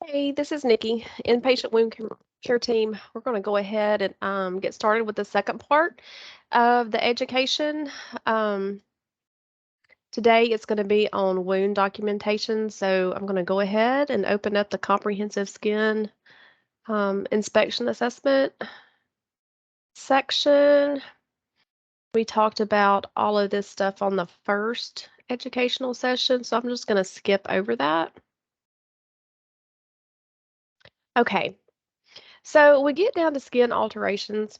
Hey, this is Nikki, inpatient wound care team. We're going to go ahead and get started with the second part of the education. Um, Today it's going to be on wound documentation, so I'm going to go ahead and open up the comprehensive skin inspection assessment section. We talked about all of this stuff on the first educational session, so I'm just going to skip over that. Okay, so we get down to skin alterations.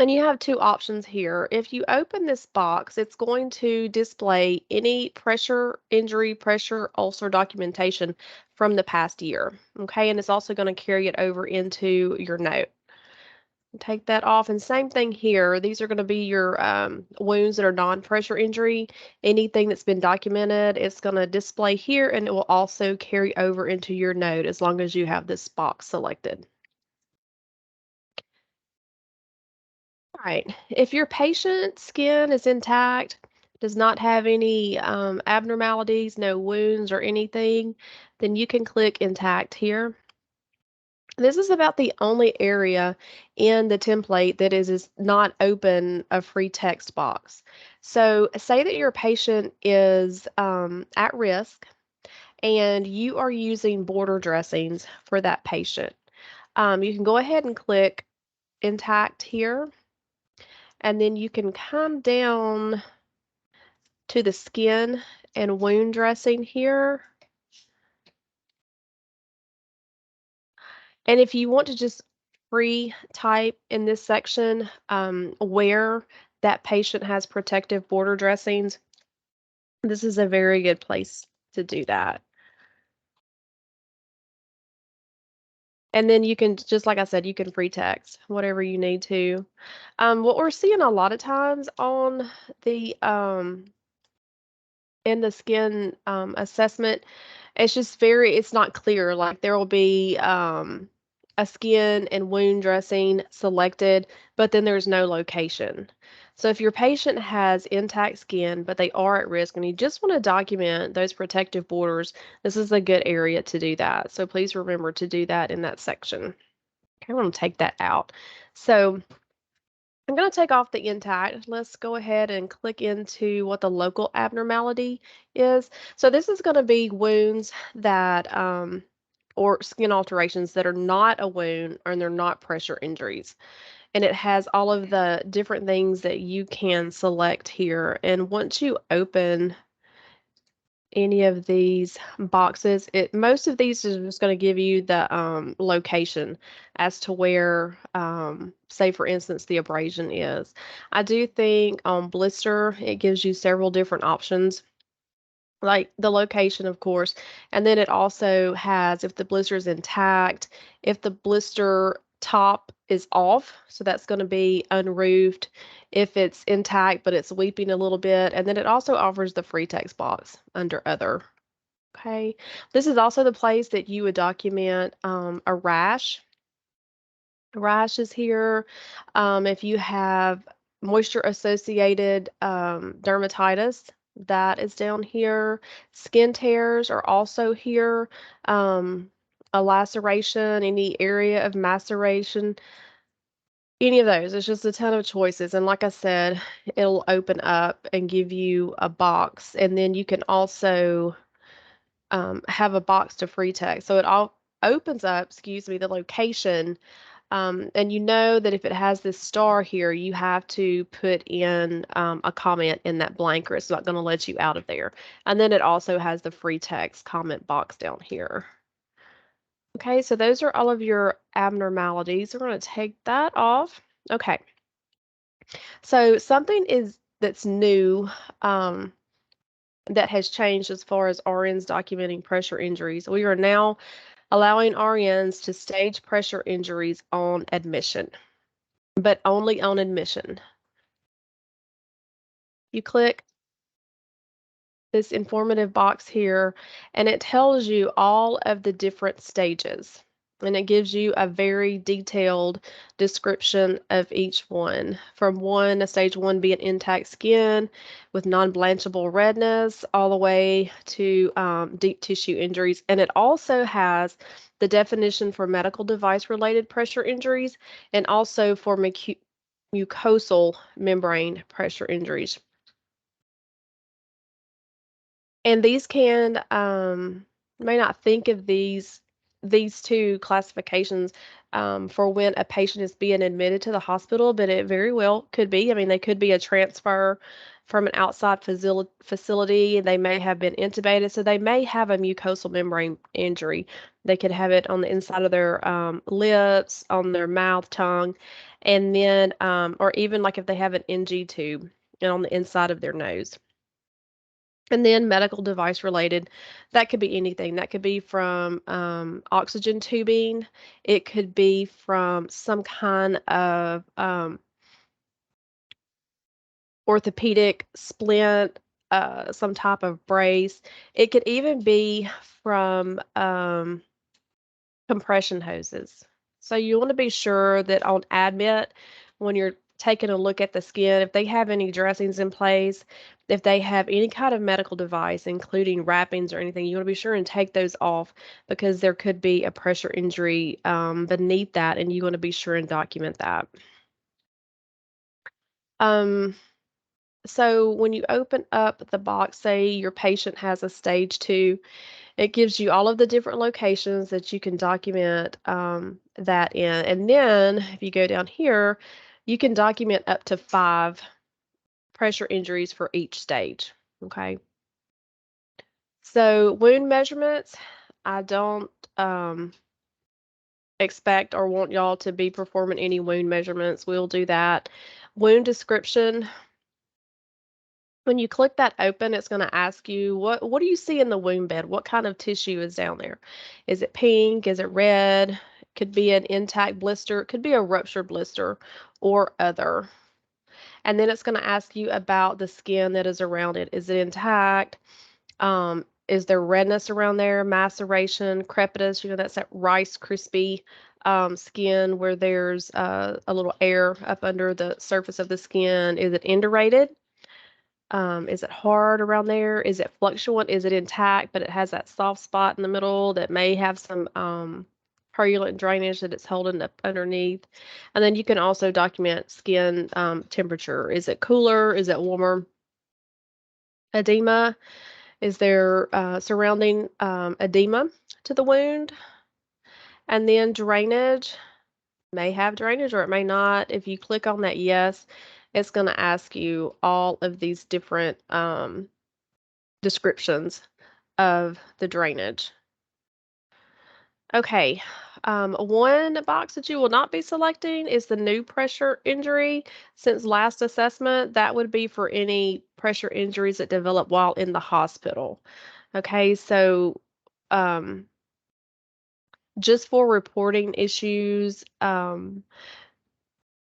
And you have two options here. If you open this box, it's going to display any pressure, injury, pressure, ulcer documentation from the past year. Okay, and it's also going to carry it over into your note. Take that off, and same thing here. These are going to be your wounds that are non-pressure injury. Anything that's been documented, it's going to display here, and it will also carry over into your note as long as you have this box selected. All right, if your patient's skin is intact, does not have any abnormalities, no wounds or anything, then you can click intact here. This is about the only area in the template that is not open a free text box. So say that your patient is at risk and you are using border dressings for that patient. You can go ahead and click intact here. And then you can come down to the skin and wound dressing here. And if you want to just free type in this section where that patient has protective border dressings, this is a very good place to do that. And then you can, just like I said, you can free text whatever you need to. What we're seeing a lot of times on the in the skin assessment, it's not clear. Like there will be a skin and wound dressing selected, but then there's no location. So if your patient has intact skin, but they are at risk and you just want to document those protective borders, this is a good area to do that. So please remember to do that in that section. Okay, I'm going to take that out. So I'm going to take off the intact. Let's go ahead and click into what the local abnormality is. So this is going to be wounds that, or skin alterations that are not a wound and they're not pressure injuries. And it has all of the different things that you can select here. And once you open any of these boxes, most of these is just going to give you the location as to where, say for instance, the abrasion is. I do think on blister, it gives you several different options, like the location, of course, and then it also has if the blister is intact, if the blister top is off, so that's going to be unroofed, if it's intact but it's weeping a little bit, and then it also offers the free text box under other. Okay, this is also the place that you would document a rash. A rash is here. If you have moisture associated dermatitis, that is down here. Skin tears are also here. A laceration, any area of maceration, any of those. It's just a ton of choices. And like I said, it'll open up and give you a box. And then you can also have a box to free text. So it all opens up, excuse me, the location. And you know that if it has this star here, you have to put in a comment in that blank or it's not going to let you out of there. And then it also has the free text comment box down here. Okay, so those are all of your abnormalities. We're going to take that off. Okay. So something that's new that has changed as far as RNs documenting pressure injuries. We are now allowing RNs to stage pressure injuries on admission, but only on admission. You click this informative box here, and it tells you all of the different stages. And it gives you a very detailed description of each one. From one, a stage 1 being intact skin with non-blanchable redness, all the way to deep tissue injuries. And it also has the definition for medical device related pressure injuries and also for mucosal membrane pressure injuries. And these can may not think of these two classifications for when a patient is being admitted to the hospital, but it very well could be. I mean, they could be a transfer from an outside facility. They may have been intubated, so they may have a mucosal membrane injury. They could have it on the inside of their lips, on their mouth, tongue, and then, or even like if they have an NG tube and on the inside of their nose. And then medical device related, that could be anything. That could be from oxygen tubing. It could be from some kind of orthopedic splint, some type of brace. It could even be from compression hoses. So you want to be sure that on admit, when you're taking a look at the skin, if they have any dressings in place, if they have any kind of medical device, including wrappings or anything, you want to be sure and take those off because there could be a pressure injury beneath that, and you want to be sure and document that. Um, so when you open up the box, say your patient has a stage 2, it gives you all of the different locations that you can document that in. And then if you go down here, you can document up to 5 pressure injuries for each stage. Okay. So wound measurements, I don't expect or want y'all to be performing any wound measurements. We'll do that. Wound description, when you click that open, it's going to ask you what do you see in the wound bed? What kind of tissue is down there? Is it pink? Is it red? Could be an intact blister. It could be a ruptured blister or other. And then it's going to ask you about the skin that is around it. Is it intact? Is there redness around there? Maceration, crepitus, that's that Rice crispy skin where there's a little air up under the surface of the skin. Is it indurated? Is it hard around there? Is it fluctuant? Is it intact, but it has that soft spot in the middle that may have some purulent drainage that it's holding up underneath? And then you can also document skin temperature. Is it cooler? Is it warmer? Edema. Is there surrounding edema to the wound? And then drainage. May have drainage or it may not. If you click on that yes, it's going to ask you all of these different descriptions of the drainage. Okay, one box that you will not be selecting is the new pressure injury. Since last assessment, that would be for any pressure injuries that develop while in the hospital. Okay, so just for reporting issues,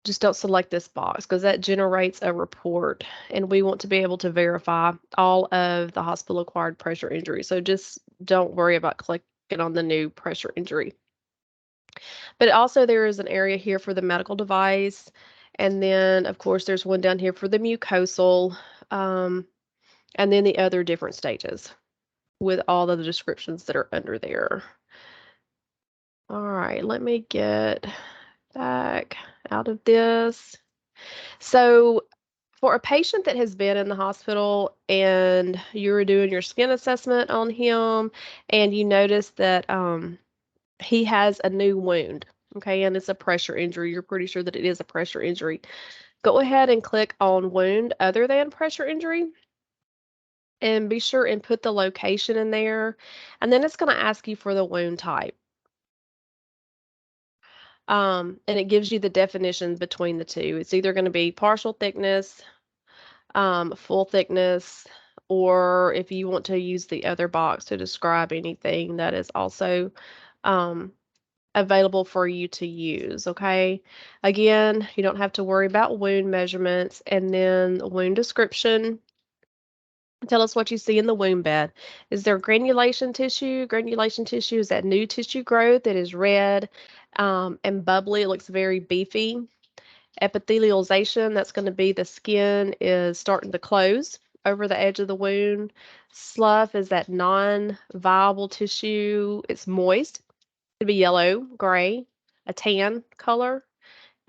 just don't select this box because that generates a report and we want to be able to verify all of the hospital acquired pressure injuries. So just don't worry about clicking on the new pressure injury. But also there is an area here for the medical device. And then of course there's one down here for the mucosal, and then the other different stages with all of the descriptions that are under there. All right, let me get back out of this. So for a patient that has been in the hospital and you're doing your skin assessment on him and you notice that he has a new wound, okay, and it's a pressure injury, you're pretty sure that it is a pressure injury, go ahead and click on wound other than pressure injury and be sure and put the location in there. And then it's going to ask you for the wound type. And it gives you the definition between the two. It's either going to be partial thickness, full thickness, or if you want to use the other box to describe anything that is also available for you to use, okay? Again, you don't have to worry about wound measurements and then wound description. Tell us what you see in the wound bed. Is there granulation tissue? Granulation tissue is that new tissue growth. It is red and bubbly. It looks very beefy. Epithelialization, that's going to be the skin is starting to close over the edge of the wound. Slough is that non-viable tissue. It's moist. It could be yellow, gray, a tan color.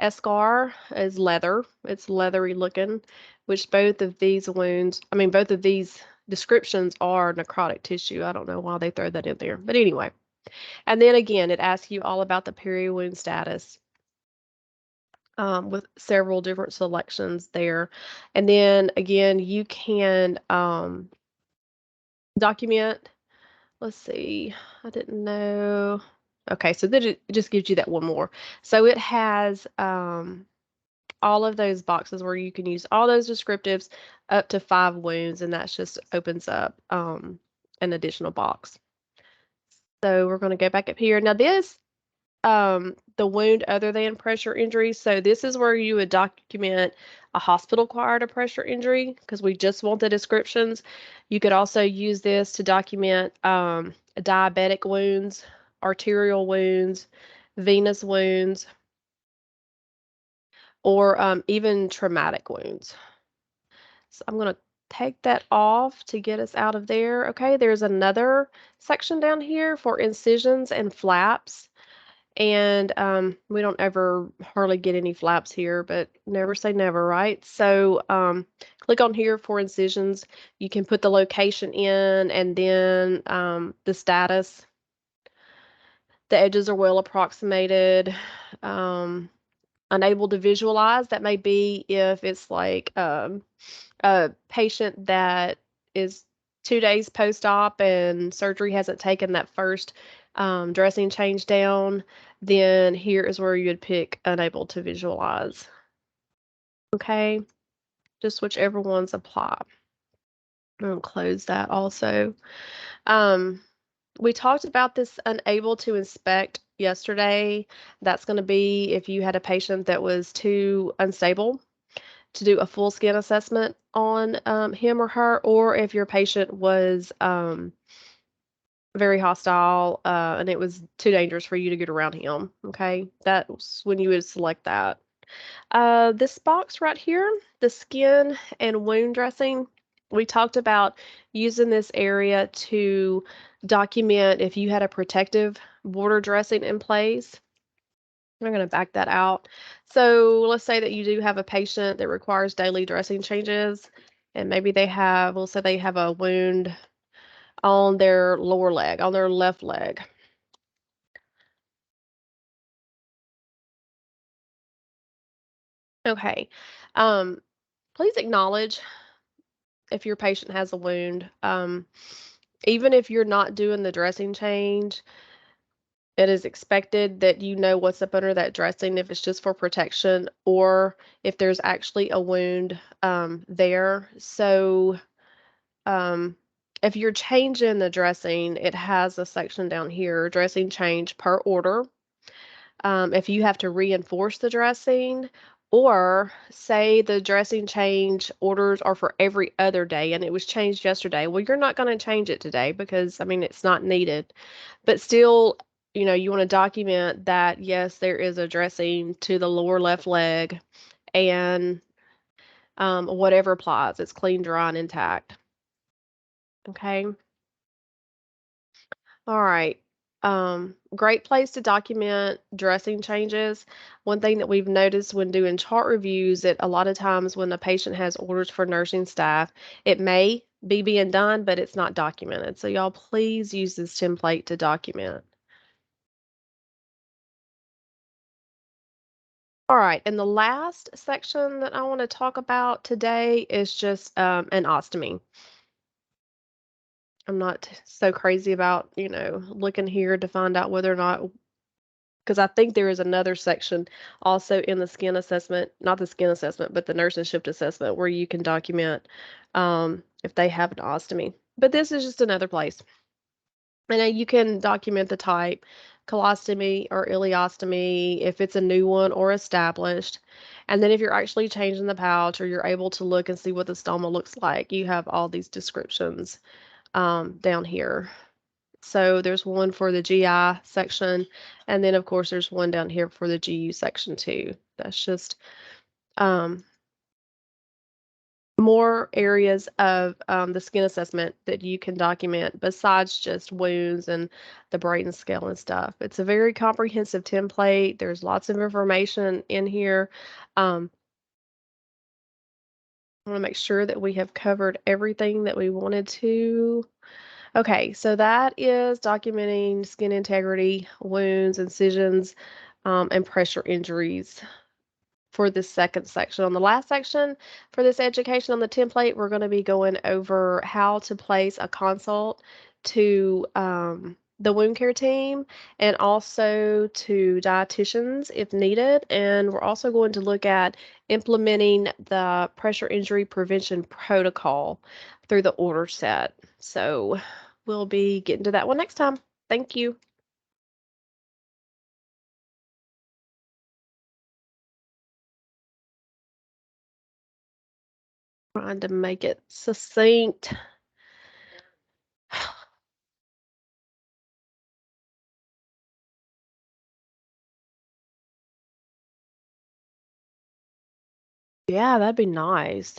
Eschar is leather. It's leathery looking, which both of these wounds, I mean, both of these descriptions are necrotic tissue. I don't know why they throw that in there. But anyway. And then again, it asks you all about the peri-wound status with several different selections there. And then again, you can document. Let's see. I didn't know. Okay, so then it just gives you that one more. So it has all of those boxes where you can use all those descriptives up to 5 wounds, and that just opens up an additional box. So we're going to go back up here. Now this, the wound other than pressure injury. So this is where you would document a hospital-acquired pressure injury because we just want the descriptions. You could also use this to document diabetic wounds, arterial wounds, venous wounds, or even traumatic wounds. So I'm going to take that off to get us out of there. Okay, there's another section down here for incisions and flaps. And we don't ever hardly get any flaps here, but never say never, right? So click on here for incisions. You can put the location in and then the status. The edges are well approximated. Unable to visualize, that may be if it's like a patient that is 2 days post-op and surgery hasn't taken that first dressing change down, then here is where you would pick unable to visualize. Okay, just whichever ones apply. I'm going to close that also. We talked about this unable to inspect yesterday. That's going to be if you had a patient that was too unstable to do a full skin assessment on him or her, or if your patient was very hostile and it was too dangerous for you to get around him. Okay, that's when you would select that. This box right here, the skin and wound dressing, we talked about using this area to document if you had a protective border dressing in place. I'm going to back that out. So let's say that you do have a patient that requires daily dressing changes, and maybe they have, we'll say they have a wound on their lower leg, on their left leg. Okay. Please acknowledge if your patient has a wound. Even if you're not doing the dressing change, it is expected that you know what's up under that dressing, if it's just for protection or if there's actually a wound there. So if you're changing the dressing, it has a section down here, dressing change per order. If you have to reinforce the dressing, or say the dressing change orders are for every other day and it was changed yesterday, well, you're not going to change it today because, I mean, it's not needed. But still, you know, you want to document that, yes, there is a dressing to the lower left leg and whatever applies, it's clean, dry, and intact. Okay. All right. Great place to document dressing changes. One thing that we've noticed when doing chart reviews that a lot of times when the patient has orders for nursing staff, it may be being done, but it's not documented. So y'all please use this template to document. All right, and the last section that I want to talk about today is just an ostomy. I'm not so crazy about, you know, looking here to find out whether or not, because I think there is another section also in the skin assessment, not the skin assessment, but the nurse and shift assessment where you can document if they have an ostomy. But this is just another place. And then you can document the type, colostomy or ileostomy, if it's a new one or established. And then if you're actually changing the pouch or you're able to look and see what the stoma looks like, you have all these descriptions down here. So there's one for the GI section, and then of course there's one down here for the GU section too. That's just um, more areas of the skin assessment that you can document besides just wounds and the Brayton scale and stuff. It's a very comprehensive template. There's lots of information in here. I want to make sure that we have covered everything that we wanted to. Okay, so that is documenting skin integrity, wounds, incisions, and pressure injuries for this second section. On the last section for this education on the template, we're going to be going over how to place a consult to the wound care team and also to dietitians if needed. And we're also going to look at implementing the pressure injury prevention protocol through the order set. So we'll be getting to that one next time. Thank you. Trying to make it succinct. Yeah, that'd be nice.